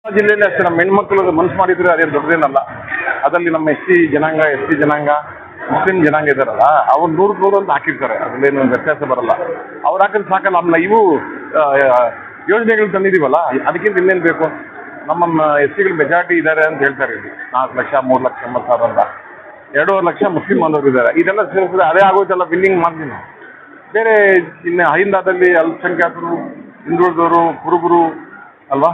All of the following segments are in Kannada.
ಜಿಲ್ಲೆಯಲ್ಲಿ ಅಷ್ಟೇ ನಮ್ಮ ಹೆಣ್ಮಕ್ಳು ಮನಸ್ಸು ಮಾಡಿದ್ರೆ ಅದೇನು ದೊಡ್ಡದೇನಲ್ಲ. ಅದರಲ್ಲಿ ನಮ್ಮ ಎಸ್ ಟಿ ಜನಾಂಗ ಮುಸ್ಲಿಂ ಜನಾಂಗ ಇದ್ದಾರಲ್ಲ, ಅವ್ರು 100 ಅಂತ ಹಾಕಿರ್ತಾರೆ. ಅದರಲ್ಲೇನು ವ್ಯತ್ಯಾಸ ಬರಲ್ಲ. ಅವ್ರು ಹಾಕಿದ್ರೆ ಸಾಕಲ್ಲ. ಆಮೇಲೆ ಇವು ಯೋಜನೆಗಳು ತಂದಿದ್ದೀವಲ್ಲ, ಅದಕ್ಕಿಂತ ಇನ್ನೇನು ಬೇಕು? ನಮ್ಮನ್ನು ಎಸ್ ಟಿಗಳು ಮೆಜಾರಿಟಿ ಇದ್ದಾರೆ ಅಂತ ಹೇಳ್ತಾರೆ. ಇಲ್ಲಿ 4 ಲಕ್ಷ 3 ಲಕ್ಷ 80,000 ಅಂತ 2.5 ಲಕ್ಷ ಮುಸ್ಲಿಂ ಬಾಂಧವರು ಇದ್ದಾರೆ. ಇದೆಲ್ಲ ಸೇರಿಸಿದ್ರೆ ಅದೇ ಆಗೋಯ್ತಲ್ಲ ವಿನ್ನಿಂಗ್ ಮಾಡ್ತೀವಿ ನಾವು. ಬೇರೆ ಇನ್ನು ಅಹಿಂದಾದಲ್ಲಿ ಅಲ್ಪಸಂಖ್ಯಾತರು, ಹಿಂದುಳಿದವರು, ಕುರುಬರು ಅಲ್ವಾ,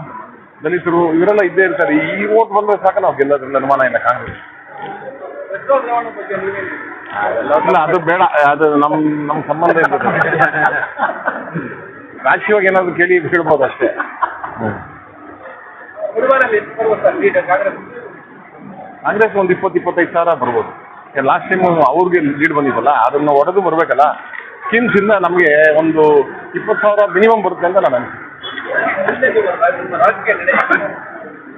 ದಲಿತರು ಇವರೆಲ್ಲ ಇದ್ದೇ ಇರ್ತಾರೆ. ಈ ಓಟ್ ಬಂದರೆ ಸಾಕ, ನಾವು ಗೆಲ್ಲೋದ್ರಲ್ಲಿ ಅನುಮಾನ ಇಲ್ಲ ಕಾಂಗ್ರೆಸ್. ಇಲ್ಲ, ಅದು ಬೇಡ. ಅದು ನಮ್ಮ ಸಂಬಂಧ ಇರ್ತದೆ. ರಾಜಕೀಯವಾಗಿ ಏನಾದ್ರು ಕೇಳಿ ಹೇಳ್ಬೋದು ಅಷ್ಟೇ. ಕಾಂಗ್ರೆಸ್ ಒಂದು 20-25 ಸಾವಿರ ಬರ್ಬೋದು. ಲಾಸ್ಟ್ ಟೈಮ್ ಅವ್ರಿಗೆ ಲೀಡ್ ಬಂದಿದ್ದಲ್ಲ, ಅದನ್ನು ಹೊಡೆದು ಬರಬೇಕಲ್ಲ. ಸ್ಕೀಮ್ಸಿಂದ ನಮಗೆ ಒಂದು 20,000 ಮಿನಿಮಮ್ ಬರುತ್ತೆ ಅಂತ ನಾನು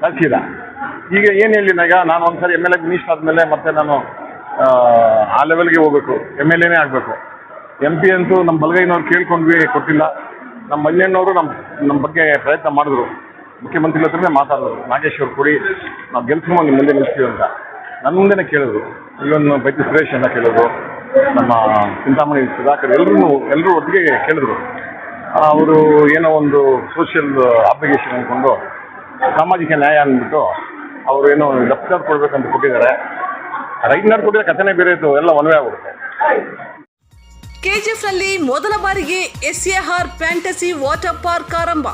ರಾಜಕೀಯ. ಈಗ ಏನು ಹೇಳಿ, ನಾನು ಒಂದ್ಸರಿ MLA ಮಿನಿಸ್ಟರ್ ಆದಮೇಲೆ ಮತ್ತೆ ನಾನು ಆ ಲೆವೆಲ್ಗೆ ಹೋಗ್ಬೇಕು, MLAನೇ ಆಗಬೇಕು. MP ಅಂತೂ ನಮ್ಮ ಬಲಗೈನವ್ರು ಕೇಳ್ಕೊಂಡ್ವಿ, ಕೊಟ್ಟಿಲ್ಲ. ನಮ್ಮ ಮಂಜಣ್ಣವರು ನಮ್ಮ ಬಗ್ಗೆ ಪ್ರಯತ್ನ ಮಾಡಿದ್ರು. ಮುಖ್ಯಮಂತ್ರಿ ಹತ್ರನೇ ಮಾತಾಡಿದ್ರು, ನಾಗೇಶ್ವರ್ ಕೊಡಿ, ನಾವು ಗೆಲ್ಸ್ಕೊಂಡು ನಿಮ್ಮ ಮುಂದೆ ನಿಲ್ಸ್ತೀವಿ ಅಂತ. ನನ್ನ ಮುಂದೆನೇ ಕೇಳಿದ್ರು. ಇವನ್ ಬೈತಿ ಸುರೇಶ್ ಅಂತ ಕೇಳಿದ್ರು, ನಮ್ಮ ಚಿಂತಾಮಣಿ ಸುಧಾಕರ್, ಎಲ್ಲರೂ ಒಟ್ಟಿಗೆ ಕೇಳಿದ್ರು. ಅವರು ಏನೋ ಒಂದು ಸೋಷಿಯಲ್ ಅಪ್ಲಿಕೇಶನ್ ಅಂದ್ಕೊಂಡು ಸಾಮಾಜಿಕ ನ್ಯಾಯ ಅಂದ್ಬಿಟ್ಟು ಅವರು ಏನೋ ಲೆಫ್ಟ್ ಕಾರ್ಡ್ ಕೊಡ್ಬೇಕಂತ ಕೊಟ್ಟಿದ್ದಾರೆ. ರೈಟ್ ಕಾರ್ಡ್ ಕೊಟ್ಟಿದ್ರೆ ಕಥೆನೇ ಬೇರೆ ಇತ್ತು, ಎಲ್ಲ ಒನ್ವೇ ಆಗ್ಬಿಡುತ್ತೆ. ಕೆಜಿಎಫ್ನಲ್ಲಿ ಮೊದಲ ಬಾರಿಗೆ SAR ಫ್ಯಾಂಟಸಿ ವಾಟರ್ ಪಾರ್ಕ್ ಆರಂಭ.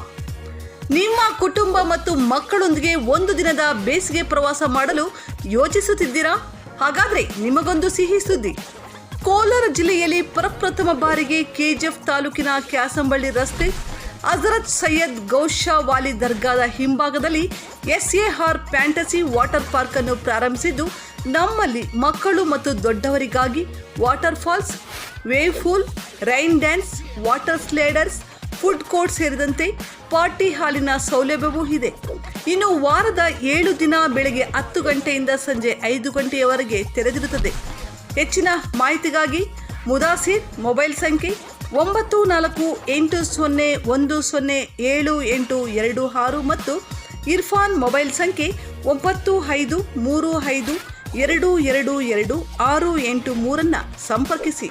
ನಿಮ್ಮ ಕುಟುಂಬ ಮತ್ತು ಮಕ್ಕಳೊಂದಿಗೆ ಒಂದು ದಿನದ ಬೇಸಿಗೆ ಪ್ರವಾಸ ಮಾಡಲು ಯೋಚಿಸುತ್ತಿದ್ದೀರಾ? ಹಾಗಾದ್ರೆ ನಿಮಗೊಂದು ಸಿಹಿ ಸುದ್ದಿ. ಕೋಲಾರ ಜಿಲ್ಲೆಯಲ್ಲಿ ಪ್ರಪ್ರಥಮ ಬಾರಿಗೆ KGF ತಾಲೂಕಿನ ಕ್ಯಾಸಂಬಳ್ಳಿ ರಸ್ತೆ ಹಜರತ್ ಸೈಯದ್ ಗೌಷಾ ವಾಲಿ ದರ್ಗಾದ ಹಿಂಭಾಗದಲ್ಲಿ SAR ಫ್ಯಾಂಟಸಿ ವಾಟರ್ ಪಾರ್ಕ್ ಅನ್ನು ಪ್ರಾರಂಭಿಸಿದ್ದು, ನಮ್ಮಲ್ಲಿ ಮಕ್ಕಳು ಮತ್ತು ದೊಡ್ಡವರಿಗಾಗಿ waterfalls, wave pool, rain dance, water sliders, food court ಸೇರಿದಂತೆ ಪಾರ್ಟಿ ಹಾಲಿನ ಸೌಲಭ್ಯವೂ ಇದೆ. ಇನ್ನು ವಾರದ 7 ದಿನ ಬೆಳಗ್ಗೆ 10 ಗಂಟೆಯಿಂದ ಸಂಜೆ 5 ಗಂಟೆಯವರೆಗೆ ತೆರೆದಿರುತ್ತದೆ. ಹೆಚ್ಚಿನ ಮಾಹಿತಿಗಾಗಿ ಮುದಾಸಿರ್ ಮೊಬೈಲ್ ಸಂಖ್ಯೆ 9480107826 ಮತ್ತು ಇರ್ಫಾನ್ ಮೊಬೈಲ್ ಸಂಖ್ಯೆ 9535222683 ಸಂಪರ್ಕಿಸಿ.